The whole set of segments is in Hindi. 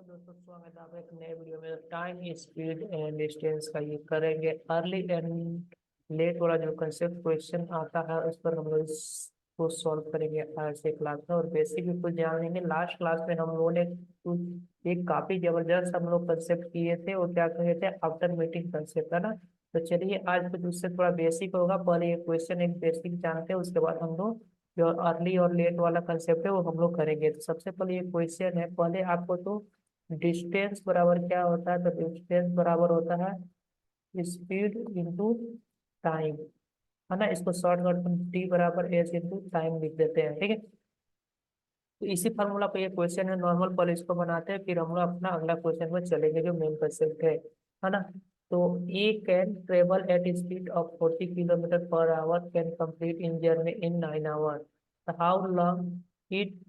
दोस्तों, स्वागत है आपका एक नए वीडियो में। टाइम स्पीड एंड डिस्टेंस का ये करेंगे। अर्ली एंड लेट वाला जो कंसेप्ट क्वेश्चन आता है उस पर हम लोग इसको सॉल्व करेंगे आज के क्लास में, और बेसिक भी कुछ जान लेंगे। लास्ट क्लास में हम लोगों ने एक काफी जबरदस्त हम लोग कंसेप्ट किए थे, वो क्या कहे थे, आफ्टर मीटिंग कंसेप्ट, है ना। तो चलिए आज कुछ उससे थोड़ा बेसिक होगा। पहले ये क्वेश्चन एक बेसिक जानते हैं, उसके बाद हम लोग जो अर्ली और लेट वाला कंसेप्ट है वो हम लोग करेंगे। तो सबसे पहले ये क्वेश्चन है, पहले आपको तो डिस्टेंस बराबर क्या होता है। तो डिस्टेंस बराबर होता है स्पीड इंटू टाइम, है ना। इसको शॉर्टकट में टी बराबर एस इंटू टाइम लिख देते हैं, ठीक है। तो इसी फार्मूला पे ये क्वेश्चन है नॉर्मल, पर इसको बनाते हैं फिर हम लोग अपना अगला क्वेश्चन में चलेंगे जो मेन कंसेप्ट है ना। तो A can travel at speed of 40 kilometer per hour, can complete in journey in 9 hour. How long it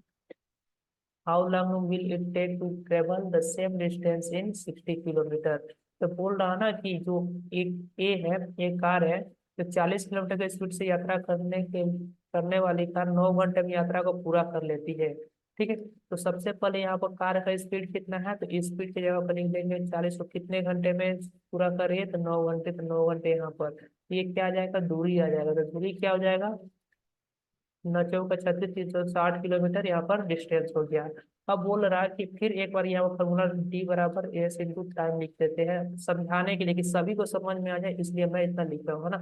how long will it take to travel the same distance in 60 kilometer. तो बोल रहा ना कि जो एक ए है, एक कार है जो 40 किलोमीटर की स्पीड से यात्रा करने वाली कार 9 घंटे में यात्रा को पूरा कर लेती है, ठीक है। तो सबसे पहले यहाँ पर कार का स्पीड कितना है, तो स्पीड की जगह पर लिख देंगे 40 को कितने घंटे में पूरा कर रही है, तो 9 घंटे। तो 9 घंटे यहाँ पर ये क्या आ जाएगा, दूरी आ जाएगा। तो दूरी क्या हो जाएगा, 9 चौका 36, 360 किलोमीटर यहाँ पर डिस्टेंस हो गया। अब बोल रहा है कि फिर एक बार यहाँ पर फॉर्मूला डी बराबर एस इंटू टाइम लिख देते हैं समझाने के लिए कि सभी को समझ में आ जाए, इसलिए मैं इतना लिख रहा हूँ, है ना।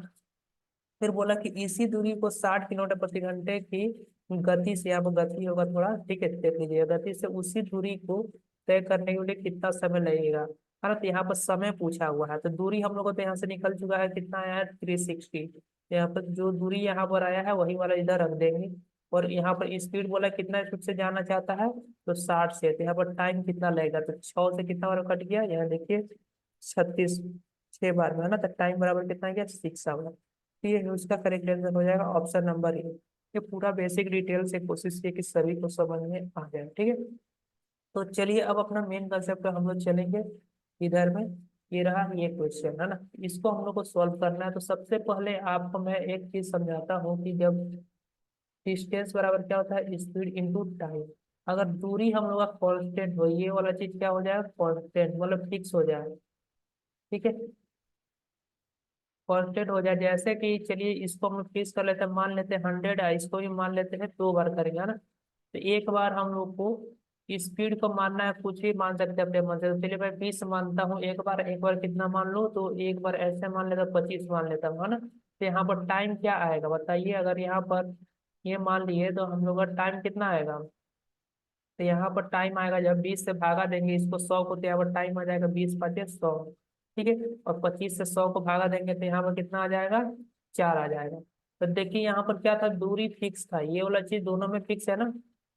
फिर बोला कि इसी दूरी को 60 किलोमीटर प्रति घंटे की गति से, यहाँ पर गति होगा थोड़ा, ठीक है, देख लीजिए, गति से उसी दूरी को तय करने के लिए कितना समय लगेगा, है ना। तो यहाँ पर समय पूछा हुआ है, तो दूरी हम लोग को तो यहाँ से निकल चुका है, कितना आया है 360। यहाँ पर जो दूरी यहाँ पर आया है वही वाला इधर रख देंगे। और यहाँ पर स्पीड बोला कितना स्पीड से जाना चाहता है, तो 60 से। तो यहाँ पर टाइम कितना लगेगा, तो 6 से कितना बार कट गया, यहाँ देखिए 36, 6 बार में, है ना। तो टाइम बराबर कितना गया, 6 आवर। ये उसका करेक्ट आंसर हो जाएगा ऑप्शन नंबर ए। ये पूरा बेसिक डिटेल से कोशिश की कि सभी को समझ में आ जाए, ठीक है। तो चलिए अब अपना मेन कंसेप्ट पे हम लोग चलेंगे। इधर में ये रहा, ये क्वेश्चन है ना, इसको हम लोग को सॉल्व करना है। तो सबसे पहले आपको मैं एक चीज समझाता हूँ कि जब डिस्टेंस बराबर क्या होता है, स्पीड इंटू टाइम। अगर दूरी हम लोग का कांस्टेंट हो, ये वाला चीज क्या हो जाएगा, कांस्टेंट मतलब फिक्स हो जाए, ठीक है, कांस्टेंट हो जाए। जैसे कि चलिए इसको हम फिक्स कर लेते हैं, मान लेते हैं 100 है, इसको भी मान लेते हैं 2 बार करेंगे, है ना। तो एक बार हम लोग को स्पीड को मानना है, कुछ भी मान सकते हैं अपने मन से। तो चलिए मैं 20 मानता हूँ एक बार कितना मान लो, तो एक बार ऐसे मान लेता हूँ 25 मान लेता हूँ, है ना। तो यहाँ पर टाइम क्या आएगा बताइए, अगर यहाँ पर ये मान लिए तो हम लोग का टाइम कितना आएगा। तो यहाँ पर टाइम आएगा, जब 20 से भागा देंगे इसको 100 को, तो यहाँ पर टाइम आ जाएगा 20 × 5 = 100, ठीक है। और 25 से 100 को भागा देंगे तो यहाँ पर कितना आ जाएगा, 4 आ जाएगा। तो देखिए यहाँ पर क्या था, दूरी फिक्स था, ये वाला चीज दोनों में फिक्स है ना।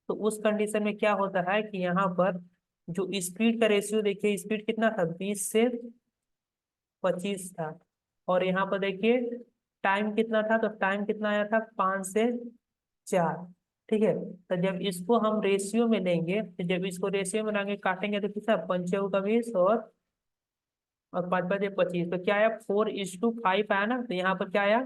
तो उस कंडीशन में क्या होता है कि यहाँ पर जो स्पीड का रेशियो देखिए, स्पीड कितना था, 20 से 25 था। और यहाँ पर देखिए टाइम कितना था, तो टाइम कितना आया था, 5 से 4, ठीक है। तो जब इसको हम रेशियो में लेंगे, तो जब इसको रेशियो में लाएंगे काटेंगे तो कितना, 5 × 20 और 5 × 5 = 25। तो क्या आया, 4:5 आया ना। तो यहाँ पर क्या आया,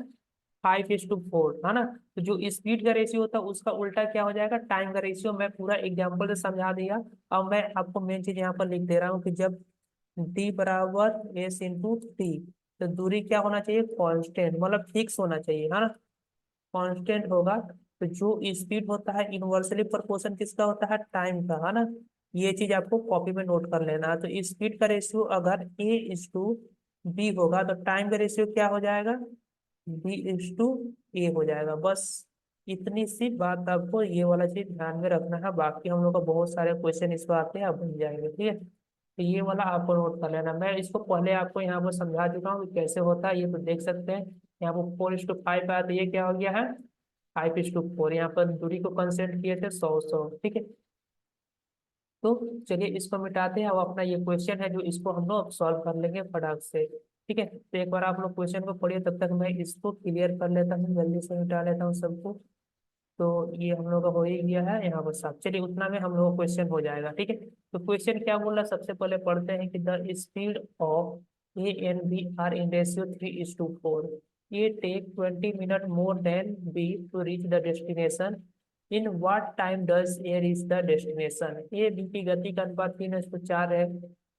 5:4, है ना। तो जो स्पीड का रेशियो होता है उसका उल्टा क्या हो जाएगा, टाइम का रेशियो। मैं पूरा एग्जाम्पल से समझा दिया। अब मैं आपको मेन चीज यहाँ पर लिख दे रहा हूँ कि जब डी बराबर एस इंटू टी, तो दूरी क्या होना चाहिए, कांस्टेंट मतलब फिक्स होना चाहिए, है ना। कांस्टेंट होगा तो जो स्पीड होता है इनवर्सली प्रोपोर्शन किसका होता है, टाइम का, है ना। ये चीज आपको कॉपी में नोट कर लेना है। तो स्पीड का रेशियो अगर A:B होगा, तो टाइम का रेशियो क्या हो जाएगा, B:A हो जाएगा। बस इतनी सी बात आपको ये वाला चीज ध्यान में रखना है। बाकी हम लोग का बहुत सारे क्वेश्चन इस पर आते हैं, आप बन जाएंगे, ठीक है। तो ये वाला आपको नोट कर लेना। मैं इसको पहले आपको यहाँ पर समझा चुका हूँ कि कैसे होता है, ये तो देख सकते हैं। यहाँ पर 4:5 आया, तो ये क्या हो गया है, 5:4। यहाँ पर दूरी को कंसेंट किए थे 100, ठीक है। तो चलिए इसको मिटाते हैं। अब अपना ये क्वेश्चन है जो इसको हम लोग सॉल्व कर लेंगे फटाक से, ठीक है। तो एक बार आप लोग क्वेश्चन को पढ़िए, तब तक मैं इसको क्लियर कर लेता हूँ, जल्दी से मिटा लेता हूँ सबको। तो ये हम लोग का हो ही गया है यहाँ पर साफ। चलिए उतना में हम लोग का क्वेश्चन हो जाएगा, ठीक है। तो क्वेश्चन क्या बोल रहा है, सबसे पहले पढ़ते हैं कि the speed of A and B are in ratio 3:4। A take 20 minute more than B to reach the destination in what time does A reach the destination. A B की गति का अनुपात 3:4 है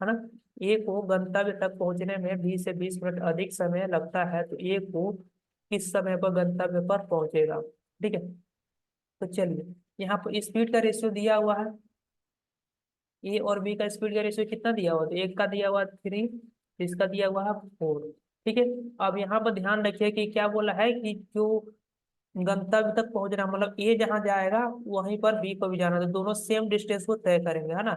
ना। ए को गंतव्य तक पहुंचने में 20 से 20 मिनट अधिक समय लगता है, तो ए को किस समय पर गंतव्य पर पहुंचेगा। ठीक है, तो चलिए यहाँ पर स्पीड का रेशियो दिया हुआ है, ए और बी का स्पीड का रेशियो कितना दिया हुआ, तो एक का दिया हुआ 3, इसका दिया हुआ है 4। ठीक है, अब यहाँ पर ध्यान रखिए कि क्या बोला है कि जो गंतव्य तक पहुंचना, मतलब ए जहां जाएगा वहीं पर बी को भी जाना, तो दोनों सेम डिस्टेंस को तय करेंगे, है ना।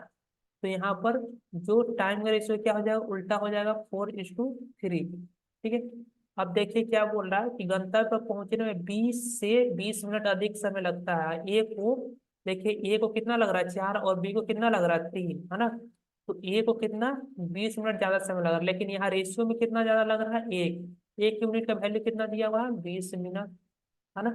तो यहाँ पर जो टाइम का रेशियो क्या हो जाएगा, उल्टा हो जाएगा, 4:3। ठीक है, अब देखिए क्या बोल रहा है कि गंतव्य पर पहुंचने में 20 से 20 मिनट अधिक समय लगता है। ए को देखिए, ए को कितना लग रहा है 4 और बी को कितना लग रहा है 3, है ना। तो ए को कितना 20 मिनट ज्यादा समय लग रहा है, लेकिन यहाँ रेशियो में कितना ज्यादा लग रहा है, एक यूनिट का वैल्यू कितना दिया हुआ है 20 मिनट, है ना।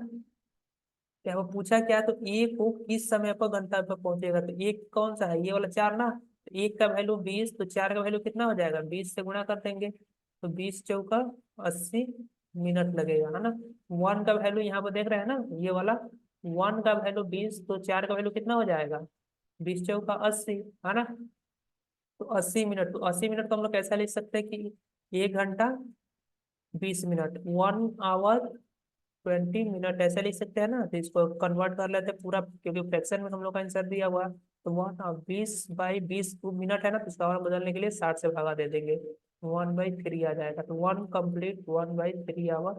क्या वो पूछा क्या, तो ए को किस समय पर गंतव्य पर पहुंचेगा, तो एक कौन सा है, ये वाला 4 ना। तो एक का वैल्यू 20, तो 4 का वैल्यू कितना हो जाएगा, 20 से गुणा कर देंगे, तो 20 × 4 = 80 मिनट लगेगा, है ना। वन का वैल्यू यहाँ पर देख रहे हैं ना, ये वाला वन का वैल्यू 20, तो 4 का वैल्यू कितना हो जाएगा, 20 × 4 = 80, है ना। तो 80 मिनट, तो 80 मिनट को हम लोग कैसा लिख सकते हैं कि 1 घंटा 20 मिनट, 1 आवर 20 मिनट, ऐसे लिख सकते हैं ना। तो इसको कन्वर्ट कर लेते हैं पूरा, क्योंकि फ्रैक्शन में हम लोग का आंसर दिया हुआ है। तो 1/20 मिनट है ना, तो इसका और बदलने के लिए 60 से भागा दे देंगे, 1/3 आ जाएगा। तो 1 कंप्लीट 1/3 आवर,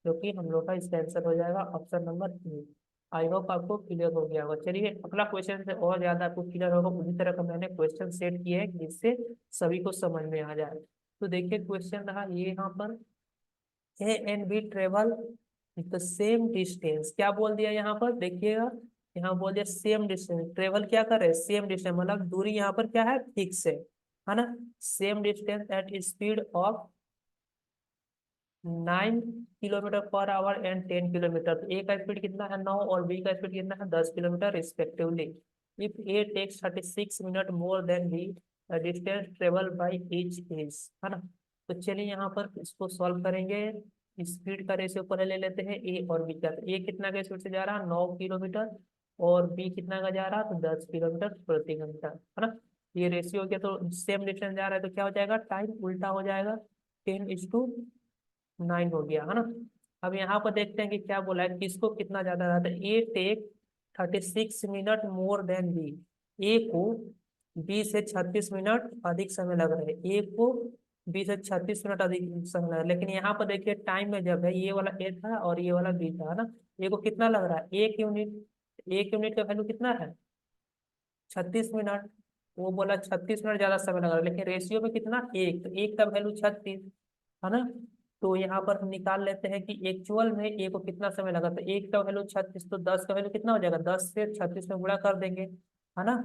जो कि हम लोग का इसका आंसर हो जाएगा option number E। I hope आपको क्लियर हो गया होगा। चलिए अगला क्वेश्चन से और ज्यादा आपको क्लियर होगा, उसी तरह का मैंने क्वेश्चन सेट किए हैं जिससे सभी को समझ में आ जाए। तो देखिए क्वेश्चन रहा ये यहाँ पर, A and B travel the same distance, क्या बोल दिया यहाँ पर देखिएगा, यहाँ बोल दिया सेम डिस्टेंस, ट्रेवल क्या कर रहे हैं सेम डिस्टेंस, मतलब दूरी यहाँ पर क्या है फिक्स है ना। Same distance at speed of 9 kilometre per hour and 10 kilometre. तो ए का स्पीड कितना है 9 और बी का स्पीड कितना है 10 kilometre respectively. If A takes 36 minute more than B, distance travel by each is, है ना। तो चलिए यहाँ पर इसको सॉल्व करेंगे। स्पीड का रेशियो पहले ले लेते हैं ए और बी का। तो ए कितना का स्पीड से जा रहा है 9 किलोमीटर, और बी कितना का जा रहा है तो 10 किलोमीटर प्रति घंटा, है ना। ये रेशियो हो गया, तो सेम डिस्टेंस जा रहा है तो क्या हो जाएगा, टाइम उल्टा हो जाएगा, 10:9 हो गया, है ना। अब यहाँ पर देखते हैं कि क्या बोला है, किसको कितना ज्यादा रहता है। A take 36 minute more than B, A को 20 से 36 मिनट अधिक समय लग रहा है, ए को 20 से 36 मिनट अधिक समय लग रहा है। लेकिन यहाँ पर देखिए टाइम में जब है, ये वाला ए था और ये वाला बी था, है ना। ए को कितना लग रहा है 1 यूनिट, 1 यूनिट का वैल्यू कितना है 36 मिनट। वो बोला 36 मिनट ज्यादा समय लग रहा है, लेकिन रेशियो में कितना एक, तो एक का वैल्यू 36, है ना। तो यहाँ पर हम निकाल लेते हैं कि एक्चुअल में ए को कितना समय लगा, तो एक का वैल्यू 36, तो 10 का वैल्यू कितना हो जाएगा, 10 से 36 में गुणा कर देंगे, है ना।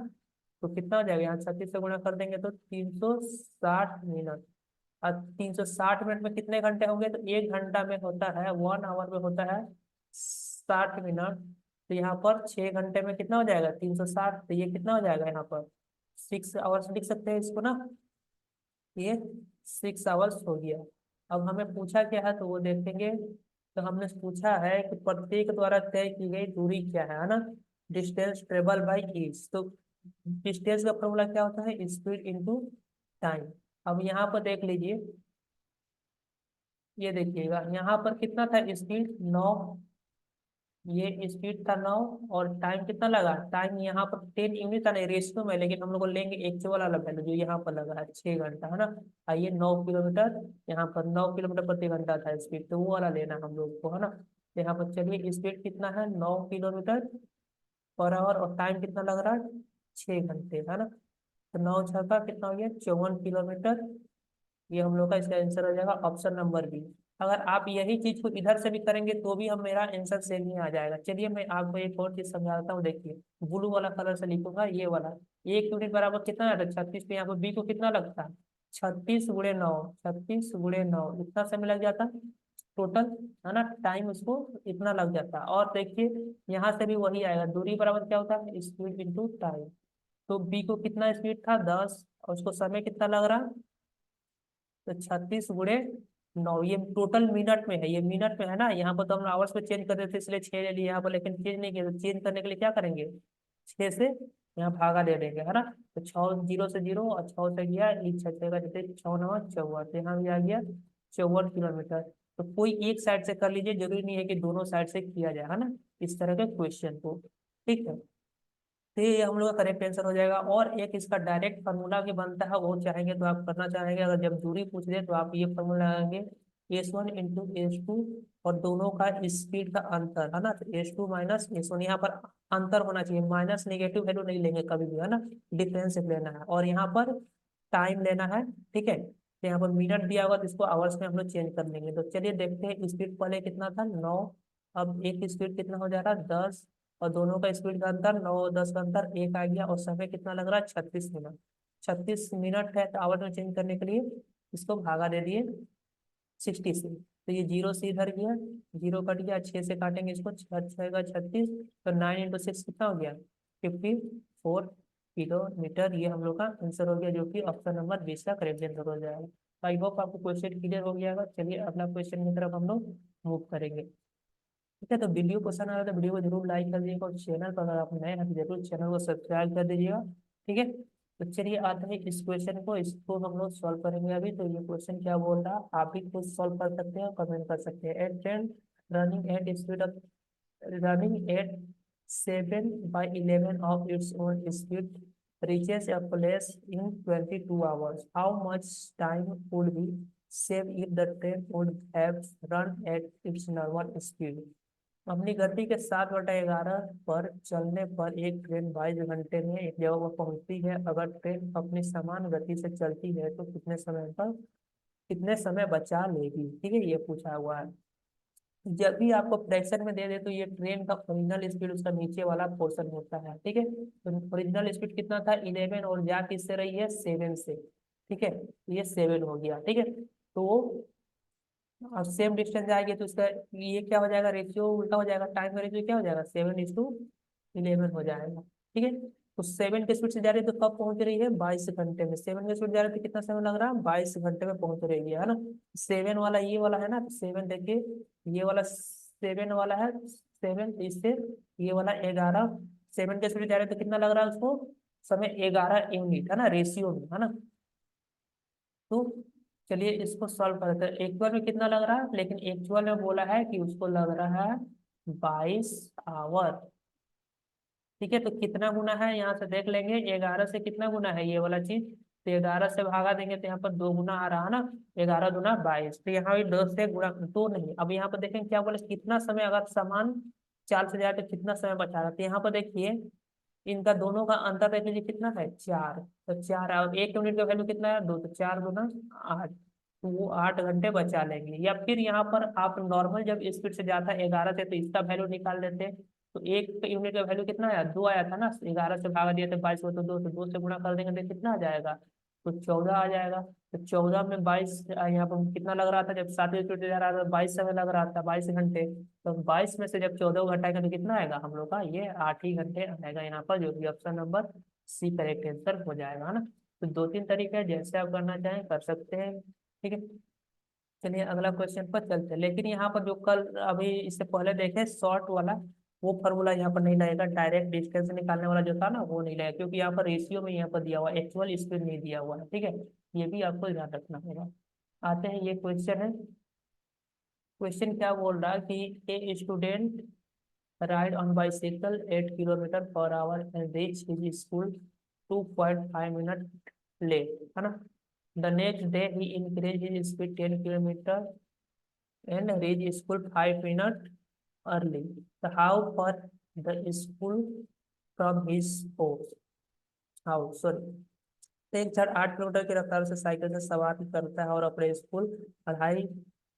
तो कितना हो जाएगा, यहाँ 36 से गुणा कर देंगे तो 360 मिनट। और 360 मिनट में कितने घंटे होंगे, तो 1 घंटा में होता है, 1 आवर में होता है 60 मिनट। तो यहाँ पर 6 घंटे में कितना हो जाएगा 360, तो ये कितना हो जाएगा यहाँ पर 6 आवर्स लिख सकते हैं इसको ना, ये 6 आवर्स हो गया। अब हमें पूछा क्या है तो वो देखेंगे। तो हमने पूछा है कि प्रत्येक द्वारा तय की गई दूरी क्या है ना, डिस्टेंस ट्रेवल बाई ईच। तो डिस्टेंस का फॉर्मूला क्या होता है, स्पीड इनटू टाइम। अब यहाँ पर देख लीजिए, ये देखिएगा यहाँ पर कितना था स्पीड 9, ये स्पीड था 9, और टाइम कितना लगा, टाइम यहाँ पर 10 यूनिट था नहीं रेशियो में, लेकिन हम लोग को लेंगे एक्चुअल वाला वैल्यू जो यहाँ पर लगा है 6 घंटा, है ना। आइए 9 किलोमीटर, यहाँ पर 9 किलोमीटर प्रति घंटा था स्पीड, तो वो वाला लेना हम लोग को, है ना। तो यहाँ पर चलिए स्पीड कितना है 9 किलोमीटर पर आवर, और टाइम कितना लग रहा है 6 घंटे, है ना। तो 9 का कितना हो गया 54 किलोमीटर। ये हम लोग का इसका आंसर हो जाएगा ऑप्शन नंबर बी। अगर आप यही चीज को इधर से भी करेंगे तो भी हम मेरा आंसर सेम ही आ जाएगा। चलिए मैं आपको एक और चीज समझाता हूँ, देखिए ब्लू वाला कलर से लिखूंगा ये वाला। 1 यूनिट बराबर कितना है 36, पे यहाँ पर बी को कितना लगता है 36 × 9, 36 × 9 इतना समय लग जाता टोटल, है ना। टाइम उसको इतना लग जाता। और देखिए यहाँ से भी वही आएगा, दूरी बराबर क्या होता है स्पीड इंटू टाइम। तो बी को कितना स्पीड था 10, और उसको समय कितना लग रहा, तो 36 × 9, ये टोटल मिनट में है, ये मिनट में है ना, यहाँ पर तो हम आवर्स में चेंज कर देते इसलिए 6 ले लिए यहाँ पर, लेकिन चेंज नहीं किया, तो चेंज करने के लिए क्या करेंगे, 6 से यहाँ भागा दे देंगे, है ना। तो 6 जीरो से जीरो और 6 से गया, एक 6 का जैसे 6 9 54, तो यहाँ भी आ गया 54 किलोमीटर। तो कोई एक साइड से कर लीजिए, जरूरी नहीं है कि दोनों साइड से किया जाए, है ना, इस तरह के क्वेश्चन को। ठीक है, तो ये हम लोग का करेक्ट आंसर हो जाएगा। और एक इसका डायरेक्ट फार्मूला भी बनता है, वो चाहेंगे तो आप करना चाहेंगे, अगर जब दूरी पूछ दे तो आप ये फार्मूला लगाएंगे, S1 इंटू S2, और दोनों का स्पीड का अंतर, है ना, तो S2 माइनस S1, यहाँ पर अंतर होना चाहिए, माइनस नेगेटिव वैल्यू नहीं लेंगे कभी भी, है ना, डिफरेंस लेना है, और यहाँ पर टाइम लेना है। ठीक है, तो यहाँ पर मिनट दिया होगा तो इसको आवर्स में हम लोग चेंज कर लेंगे। तो चलिए देखते हैं, स्पीड पहले कितना था 9, अब एक स्पीड कितना हो जा रहा है 10, और दोनों का स्पीड का अंतर 9 और 10 का अंतर 1 आ गया, और समय कितना लग रहा है 36 मिनट। 36 मिनट है, तो आवर में चेंज करने के लिए इसको भागा दे दिए 60 से, तो ये जीरो से इधर गया, जीरो कट गया, 6 से काटेंगे इसको, 6 6 का 36, तो 9 × 6 कितना हो गया 54 किलोमीटर। ये हम लोग का आंसर हो गया, जो कि ऑप्शन नंबर 20 का करेक्ट आंसर हो जाएगा। आई होप आपको क्वेश्चन क्लियर हो गया होगा। चलिए अगला क्वेश्चन की तरफ हम लोग मूव करेंगे। ठीक है, तो वीडियो पसंद आ रहा है तो वीडियो को जरूर लाइक कर दीजिएगा, और चैनल पर अगर आप नए हैं तो जरूर चैनल को सब्सक्राइब कर दीजिएगा। ठीक है, तो चलिए आते हैं इस क्वेश्चन को, इसको हम लोग सॉल्व करेंगे अभी। तो ये क्वेश्चन क्या बोल रहा है, आप भी खुद सॉल्व कर सकते हैं और कमेंट कर सकते हैं। At train running at speed of running at 7 by 11 of its own speed reaches a place in 22 hours. How much time would be saved if the train would have run at its normal speed? अपनी गति के 7/11 पर चलने पर एक ट्रेन 22 घंटे में एक जगह पर पहुंचती है। अगर ट्रेन अपनी समान गति से चलती है तो कितने समय बचा लेगी। ठीक है, ये पूछा हुआ है। जब भी आपको फ्रैक्शन में दे दे तो ये ट्रेन का ओरिजिनल स्पीड उसका नीचे वाला पोर्शन होता है। ठीक है, तो ओरिजिनल स्पीड कितना था 11, और जा किससे रही है 7 से। ठीक है, तो ये 7 हो गया। ठीक है, तो अब सेम डिस्टेंस जाएगी तो इसका ये क्या हो जाएगा, रेशियो उल्टा हो जाएगा, टाइम का रेशियो क्या हो जाएगा 7:11 हो जाएगा। ठीक है, तो 7 के स्पीड से जा रही है तो कब पहुंच रही है 22 घंटे में। 7 के स्पीड जा रही है तो कितना समय लग रहा है 22 घंटे में पहुंच रही है ना। 7 वाला ये वाला है ना, तो 7 देखिए, ये वाला 7 वाला है 7, तो इससे ये वाला 11, 7 के स्पीड जा रहे तो कितना लग रहा है उसको समय 11 यूनिट, है ना, रेशियो में, है ना। तो चलिए इसको सॉल्व करते हैं। एक्चुअल में कितना लग रहा है, लेकिन एक्चुअल में बोला है कि उसको लग रहा है 22 आवर। ठीक है, तो कितना गुना है यहाँ से देख लेंगे, 11 से कितना गुना है ये वाला चीज, तो 11 से भागा देंगे तो यहाँ पर 2 गुना आ रहा है ना, 11 दूना 22, तो यहाँ भी 2 से गुणा, 2 नहीं, अब यहाँ पर देखें क्या बोले, कितना समय अगर समान चाल से जाए तो कितना समय बचा रहा है। तो यहाँ पर देखिए इनका दोनों का अंतर देख लीजिए कितना है 4, तो 4, और 1 यूनिट का वैल्यू कितना है 2, तो 4 गुना 8, तो वो 8 घंटे बचा लेंगे। या फिर यहाँ पर आप नॉर्मल जब स्पीड से जाता है 11 से, तो इसका वैल्यू निकाल देते, तो 1 यूनिट का वैल्यू कितना आया 2 आया था ना, 11 से भागा दिया तो 22 को, तो 2 से 2 से गुणा कर देंगे तो कितना आ जाएगा, तो 14 आ जाएगा। तो 14 में 22, यहाँ पर कितना लग रहा था जब 7 स्पीड से जा रहा था 22 समय लग रहा था 22 घंटे, तो 22 में से जब 14 को घटाएंगे तो कितना आएगा हम लोग का, ये 8 ही घंटे आएगा यहाँ पर, जो कि option number C correct answer हो जाएगा, है ना। तो 2 3 तरीके हैं, जैसे आप करना चाहें कर सकते हैं। ठीक है, चलिए अगला क्वेश्चन पर चलते हैं। लेकिन यहाँ पर जो कल अभी इससे पहले देखे शॉर्ट वाला, वो फॉर्मूला यहाँ पर नहीं लगेगा, डायरेक्ट डिस्टेंस निकालने वाला जो था ना वो नहीं लगेगा, क्योंकि यहाँ पर रेशियो में यहाँ पर दिया हुआ, एक्चुअल स्पीड नहीं दिया हुआ है। ठीक है, ये भी आपको ध्यान रखना होगा। आते हैं, ये क्वेश्चन है, क्वेश्चन क्या बोल रहा है कि A student ride on bicycle 8 kilometre per hour and reach his school 2.5 minute late, है ना। The next day he increase his speed 10 kilometre and reach school 5 minutes early. So how far the school from his house? How sorry. तो एक छात्र 8 किलोमीटर की रफ्तार से साइकिल से सवारी करता है और अपने स्कूल 2.5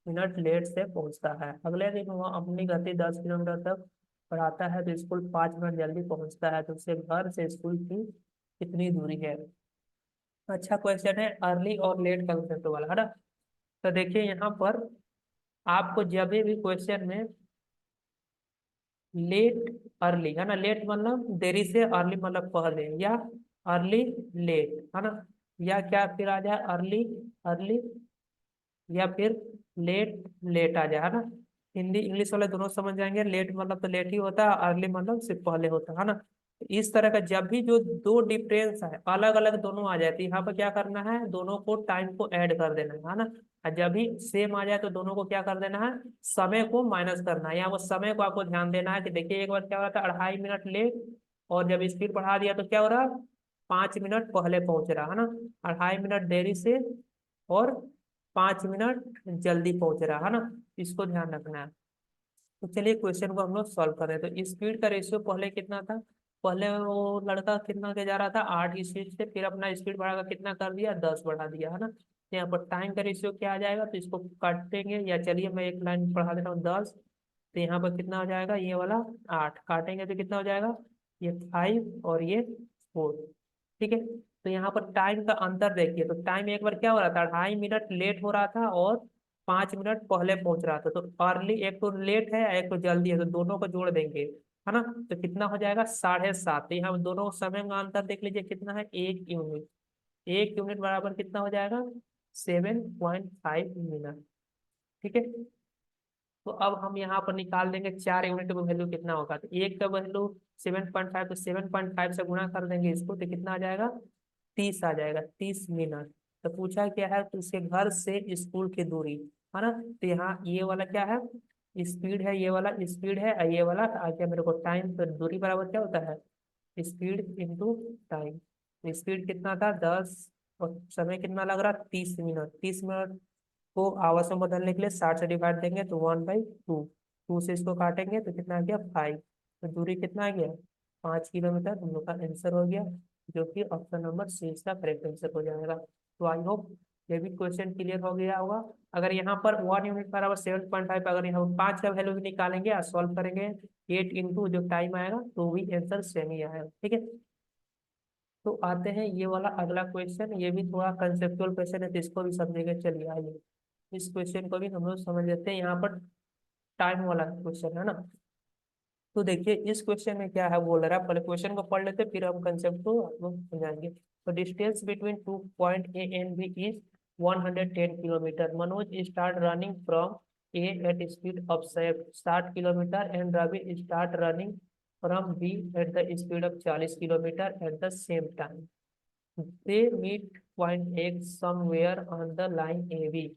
मिनट लेट से पहुंचता है। अगले दिन वह अपनी गति 10 किलोमीटर तक बढ़ाता है तो स्कूल 5 मिनट जल्दी पहुंचता है। तो उससे घर से स्कूल की कितनी दूरी है। अच्छा क्वेश्चन है, अर्ली और लेट कंसेप्ट वाला, है ना। तो देखिए यहाँ पर आपको जब भी क्वेश्चन में लेट अर्ली, है ना, लेट मतलब देरी से, अर्ली मतलब पहले, या अर्ली लेट, है ना, या क्या फिर आ जाए अर्ली अर्ली, या फिर लेट लेट आ जाए, है ना। हिंदी इंग्लिश वाले दोनों समझ जाएंगे, लेट मतलब तो लेट ही होता है, अर्ली मतलब से पहले होता है ना। तो इस तरह का जब भी जो दो डिफरेंस है अलग अलग दोनों आ जाए तो यहाँ पर क्या करना है, दोनों को टाइम को ऐड कर देना है ना। और जब भी सेम आ जाए तो दोनों को क्या कर देना है, समय को माइनस करना है। यहाँ पर समय को आपको ध्यान देना है कि देखिए एक बार क्या हो रहा था 2.5 मिनट लेट, और जब स्पीड बढ़ा दिया तो क्या हो रहा है, 5 मिनट पहले पहुंच रहा है ना। 2.5 मिनट देरी से और 5 मिनट जल्दी पहुंच रहा है ना। इसको ध्यान रखना है। तो चलिए क्वेश्चन को हम लोग सॉल्व कर रहे हैं। तो स्पीड का रेशियो पहले कितना था, पहले वो लड़का कितना के जा रहा था 8 की स्पीड से, फिर अपना स्पीड बढ़ाकर कितना कर दिया, 10 बढ़ा दिया, है ना। तो यहाँ पर टाइम का रेशियो क्या आ जाएगा, तो इसको काटेंगे, या चलिए मैं एक लाइन पढ़ा देता हूँ 10। तो यहाँ पर कितना हो जाएगा, ये वाला 8 काटेंगे तो कितना हो जाएगा, ये 5 और ये 4। ठीक है। तो यहाँ पर टाइम का अंतर देखिए, तो टाइम एक बार क्या हो रहा था, 2.5 मिनट लेट हो रहा था और 5 मिनट पहले पहुंच रहा था। तो अर्ली एक तो लेट है एक तो जल्दी है, तो दोनों को जोड़ देंगे, है ना। तो कितना हो जाएगा, 7.5। यहाँ दोनों समय का अंतर देख लीजिए कितना है, 1 यूनिट। 1 यूनिट बराबर कितना हो जाएगा, 7.5 मिनट। ठीक है। तो अब हम यहाँ पर निकाल देंगे 4 यूनिट का वैल्यू कितना होगा, तो एक का वैल्यू 7.5, तो 7.5 से गुणा कर देंगे इसको, तो कितना आ जाएगा, 30 आ जाएगा, 30 मिनट। तो पूछा क्या है, तो उसके घर से स्कूल की दूरी, है ना। तो यहाँ ये वाला क्या है, स्पीड है, ये वाला स्पीड है, और ये वाला आ गया मेरे को टाइम। तो दूरी बराबर क्या होता है, स्पीड इंटू टाइम। स्पीड कितना था 10, और समय कितना लग रहा, 30 मिनट। 30 मिनट को आवर्स में बदलने के लिए 60 से डिवाइड देंगे तो 1/2। 2 से इसको काटेंगे तो कितना आ गया, 5। तो दूरी कितना आ गया, 5 किलोमीटर। हम लोग का आंसर हो गया, जो कि ऑप्शन नंबर सी इसका करेक्ट आंसर हो जाएगा। तो आई होप ये भी क्वेश्चन क्लियर हो गया होगा। अगर यहाँ पर 1 यूनिट बराबर 7.5, अगर यहाँ पर 5 का वैल्यू भी निकालेंगे और सॉल्व करेंगे 8 इंटू जो टाइम आएगा, तो भी आंसर सेम ही आएगा। ठीक है। तो आते हैं ये वाला अगला क्वेश्चन, ये भी थोड़ा कंसेप्चुअल क्वेश्चन है, तो इसको भी समझेंगे। चलिए आइए इस क्वेश्चन को भी हम लोग समझ लेते हैं। यहाँ पर टाइम वाला क्वेश्चन है ना। तो देखिए इस क्वेश्चन में क्या है बोल रहा है, पहले क्वेश्चन को पढ़ लेते हैं, फिर हम कंसेप्ट को आप लोग समझाएंगे। तो distance between 2 point A and B is 110 kilometre. Manoj start running from A at speed of 60 kilometre and Ravi start running from B at the speed of 40 kilometre at the same time. They meet point X somewhere on the line AB.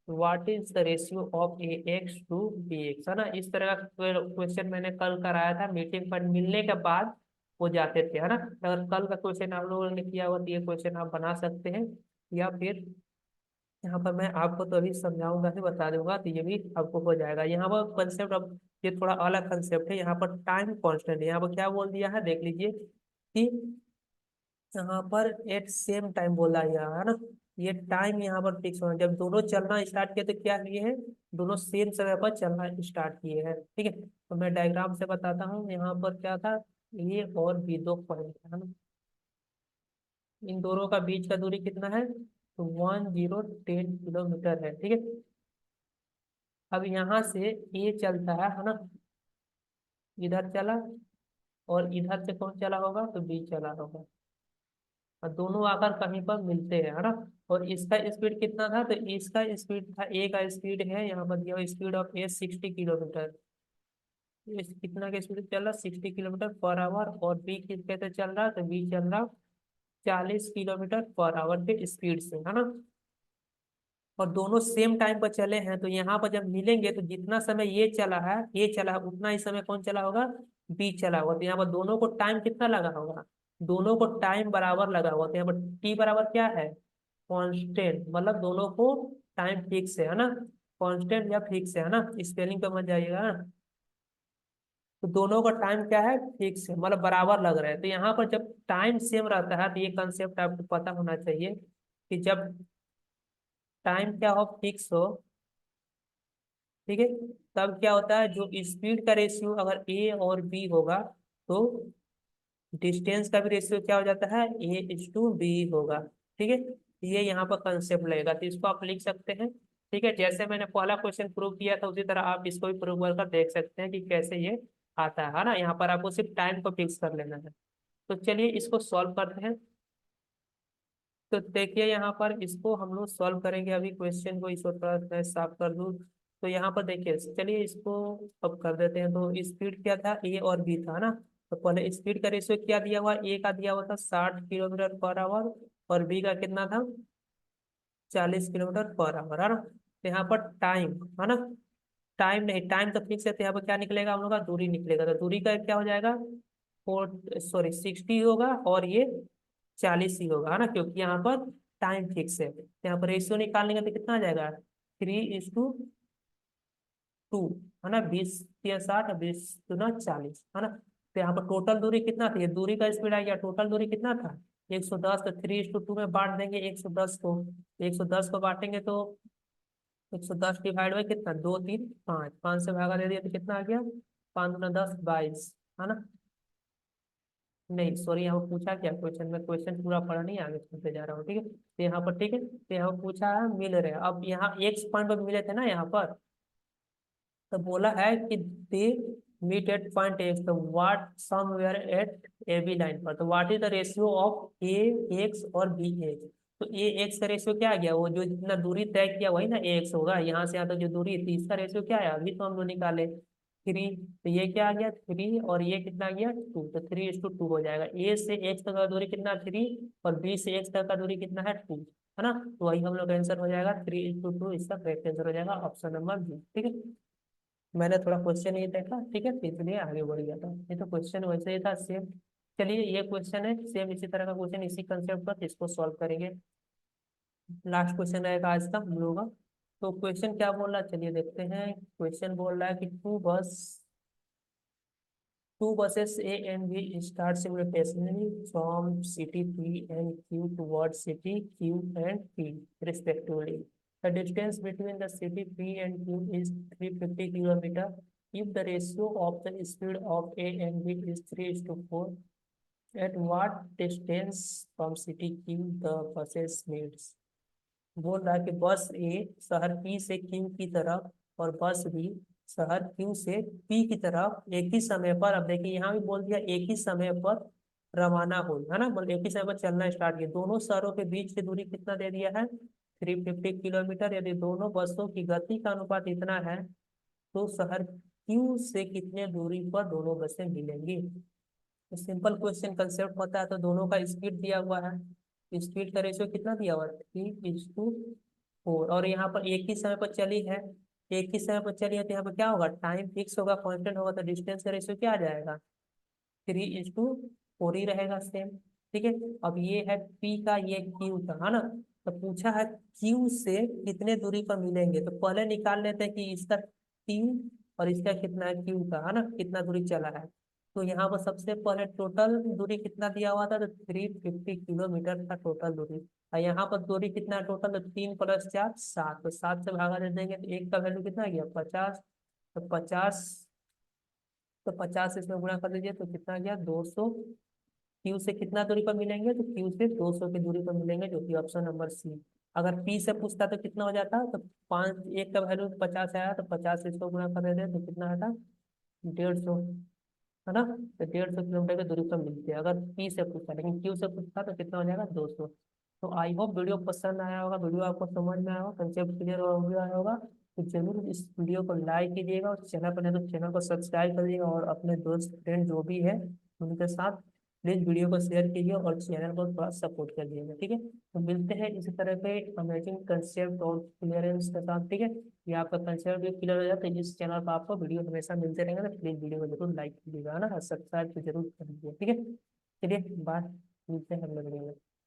What is the ratio of AX to BX, है ना। इस तरह का क्वेश्चन मैंने कल कराया था, मीटिंग पर मिलने के बाद वो जाते थे, है ना। अगर कल का क्वेश्चन आप लोगों ने किया हुआ तो ये क्वेश्चन आप बना सकते हैं, या फिर यहाँ पर मैं आपको तो अभी समझाऊंगा ही, बता दूंगा, तो ये भी आपको हो जाएगा। यहाँ पर कंसेप्ट अब ये थोड़ा अलग कंसेप्ट है। यहाँ पर टाइम कांस्टेंट है, यहाँ पर क्या बोल दिया है देख लीजिए कि यहाँ पर एट सेम टाइम बोला गया है ना। ये टाइम यहाँ पर फिक्स होना, जब दोनों चलना स्टार्ट किए तो क्या किए हैं, दोनों सेम समय पर चलना स्टार्ट किए हैं। ठीक है। तो मैं डायग्राम से बताता हूँ, यहाँ पर क्या था, ये और बी दो पॉइंट है ना। इन दोनों का बीच का दूरी कितना है, तो 1010 किलोमीटर है। ठीक है। अब यहाँ से ये चलता है ना, इधर चला, और इधर से कौन चला होगा, तो बी चला होगा, और दोनों आकर कहीं पर मिलते हैं, है ना। और इसका स्पीड कितना था, तो इसका स्पीड था, ए का स्पीड है यहाँ पर दिया स्पीड ऑफ ए 60 किलोमीटर। इस कितना का स्पीड चल रहा, 60 किलोमीटर पर आवर। और बी किस कैसे चल रहा, तो बी चल रहा 40 किलोमीटर पर आवर के स्पीड से, है ना। और दोनों सेम टाइम पर चले हैं, तो यहाँ पर जब मिलेंगे तो जितना समय ये चला है उतना ही समय कौन चला होगा, बी चला होगा। तो यहाँ पर दोनों को टाइम कितना लगा होगा, दोनों को टाइम बराबर लगा होगा। तो यहाँ पर टी बराबर क्या है, कांस्टेंट, मतलब दोनों को टाइम फिक्स है ना। कांस्टेंट या फिक्स है ना, स्पेलिंग पे मत जाइएगा ना। तो दोनों का टाइम क्या है, फिक्स है, मतलब बराबर लग रहा है। तो यहाँ पर जब टाइम सेम रहता है तो ये कंसेप्ट आपको पता होना चाहिए कि जब टाइम क्या हो, फिक्स हो, ठीक है, तब क्या होता है, जो स्पीड का रेशियो अगर ए और बी होगा, तो डिस्टेंस का भी रेशियो क्या हो जाता है, A/B होगा। ठीक है। ये यहाँ पर कंसेप्ट लगेगा, तो इसको आप लिख सकते हैं। ठीक है। जैसे मैंने पहला क्वेश्चन प्रूव किया था उसी तरह आप इसको भी प्रूव कर देख सकते हैं कि कैसे ये आता है ना। यहाँ पर आपको सिर्फ टाइम को फिक्स कर लेना है। तो चलिए इसको सॉल्व करते हैं। तो देखिए यहाँ पर इसको हम लोग सॉल्व करेंगे अभी क्वेश्चन को, इसको थोड़ा मैं साफ कर दूँ। तो यहाँ पर देखिए, चलिए इसको अब कर देते हैं। तो स्पीड क्या था, ए और बी था ना। तो पहले स्पीड का रेशियो क्या दिया हुआ, ए का दिया हुआ था 60 किलोमीटर पर आवर, और बी का कितना था 40 किलोमीटर पर आवर, है ना। तो यहाँ पर टाइम, है ना, टाइम नहीं, टाइम तो फिक्स है, तो यहाँ पर क्या निकलेगा हम लोग का, दूरी निकलेगा। तो दूरी का क्या हो जाएगा, 60 होगा, और ये 40 ही होगा, है ना, क्योंकि यहाँ पर टाइम फिक्स है। तो यहाँ पर रेशियो निकालने का तो कितना आ जाएगा, 3:2, है ना, 20 या 60, 20 दूना 40, है ना। तो यहाँ पर टोटल दूरी कितना थी, ये दूरी का स्पीड आ गया, टोटल दूरी कितना था 110। तो 3:2 में बांट देंगे 110 को, 110 को बांटेंगे तो 110 डिवाइड बाई कितना, 2 3 5, 5 से भागा दे दिया तो कितना आ गया, 5 दूना 10, 22, है ना। नहीं सॉरी, यहाँ पर पूछा क्या क्वेश्चन में, क्वेश्चन पूरा पढ़ा नहीं, आगे चलते जा रहा हूँ, ठीक है। तो यहाँ पर ठीक है, तो यहाँ पर पूछा है मिल रहे, अब यहाँ एक्स पॉइंट पर मिले थे ना यहाँ पर। तो बोला है कि they meet at point X, तो what somewhere at A B line पर, तो what is the ratio of A X और बी एक्स। तो ए एक्स का रेशियो क्या आ गया, वो जो जितना दूरी तय किया वही ना ए एक्स होगा, यहाँ से यहाँ तक जो दूरी थी, इसका रेशियो क्या है अभी तो हम लोग निकाले 3। तो ये क्या आ गया 3, और ये कितना आ गया 2, तो 3:2 हो जाएगा। ए से एक्स तक का दूरी कितना 3, और बी से एक्स तक का दूरी कितना है 2, है ना। तो वही हम लोग का आंसर हो जाएगा 3:2, इसका करेक्ट आंसर हो जाएगा ऑप्शन नंबर बी, ठीक है। मैंने थोड़ा क्वेश्चन ये देखा, ठीक है, तो इसलिए आगे बढ़ गया था, ये तो क्वेश्चन वैसे ही था सेम। चलिए ये क्वेश्चन है सेम इसी तरह का क्वेश्चन, इसी कंसेप्ट पर, इसको सॉल्व करेंगे। लास्ट क्वेश्चन रहेगा आज का हम लोगों का। तो क्वेश्चन क्या बोल रहा है, चलिए देखते हैं। क्वेश्चन बोल रहा है कि two buses A and B start simultaneously from city P and Q towards city Q and P respectively. The distance between the city P and Q is 350 kilometer. If the ratio of the speed of A and B is 3:4, at what distance from city Q the buses meets? बोल रहा है कि बस ए शहर पी से क्यू की तरफ, और बस बी शहर क्यू से पी की तरफ एक ही समय पर, अब देखिए यहाँ भी बोल दिया एक ही समय पर रवाना हो, है ना, मतलब एक ही समय पर चलना स्टार्ट किया। दोनों शहरों के बीच की दूरी कितना दे दिया है 350 किलोमीटर। यदि दोनों बसों की गति का अनुपात इतना है, तो शहर क्यू से कितने दूरी पर दोनों बसें मिलेंगी। तो सिंपल क्वेश्चन कंसेप्ट होता है, तो दोनों का स्पीड दिया हुआ है, स्पीड का रेशियो कितना दिया हुआ है 3:4, और यहाँ पर एक ही समय पर चली है, एक ही समय पर चली है, तो यहाँ पर क्या होगा, टाइम फिक्स होगा, कांस्टेंट होगा, तो डिस्टेंस का रेशियो क्या आ जाएगा 3:4 ही रहेगा सेम, ठीक है। अब ये है पी का, ये क्यू का, है ना। तो पूछा है क्यू से कितने दूरी पर मिलेंगे, तो पहले निकाल लेते हैं कि इसका क्यू और इसका कितना है क्यू का, है ना, कितना दूरी चला है। तो यहाँ पर सबसे पहले टोटल दूरी कितना दिया हुआ था, तो 350 किलोमीटर का टोटल दूरी। और यहाँ पर दूरी कितना है टोटल, तो 3 + 4 7, तो 7 से भागा दे देंगे तो एक का वैल्यू कितना आ गया 50। तो 50, तो 50 इसमें गुणा कर दीजिए तो कितना आ गया 200। क्यू से कितना दूरी पर मिलेंगे, तो क्यू से 200 की दूरी पर मिलेंगे, जो कि ऑप्शन नंबर सी। अगर पी से पूछता तो कितना हो जाता, तो पाँच, एक का वैल्यू 50 आया, तो 50 से इसको गुणा कर देते तो कितना आता 150, है ना। तो 150 किलोमीटर की दूरी पर मिलती है अगर पी से पूछा, लेकिन क्यू से पूछता तो कितना हो जाएगा 200। तो आई होप वीडियो पसंद आया होगा, वीडियो आपको समझ में आया होगा, कंसेप्ट क्लियर हो गया होगा। तो जरूर इस वीडियो को लाइक कीजिएगा, और चैनल पर नहीं तो चैनल को सब्सक्राइब करिएगा, और अपने दोस्त फ्रेंड जो भी है उनके साथ प्लीज वीडियो को शेयर कीजिए, और चैनल को थोड़ा सपोर्ट करिएगा, ठीक है। तो मिलते हैं इसी तरह के अमेजिंग कंसेप्ट और क्लियरेंस के साथ, ठीक है। ये आपका कंसेप्ट भी क्लियर हो जाता है, इस चैनल पर आपको वीडियो हमेशा मिलते रहेंगे, तो प्लीज वीडियो को जरूर लाइक कीजिएगा, है ना, और सब्सक्राइब तो जरूर कर लीजिए, ठीक है। चलिए बाय, मिलते हैं अगले वीडियो में।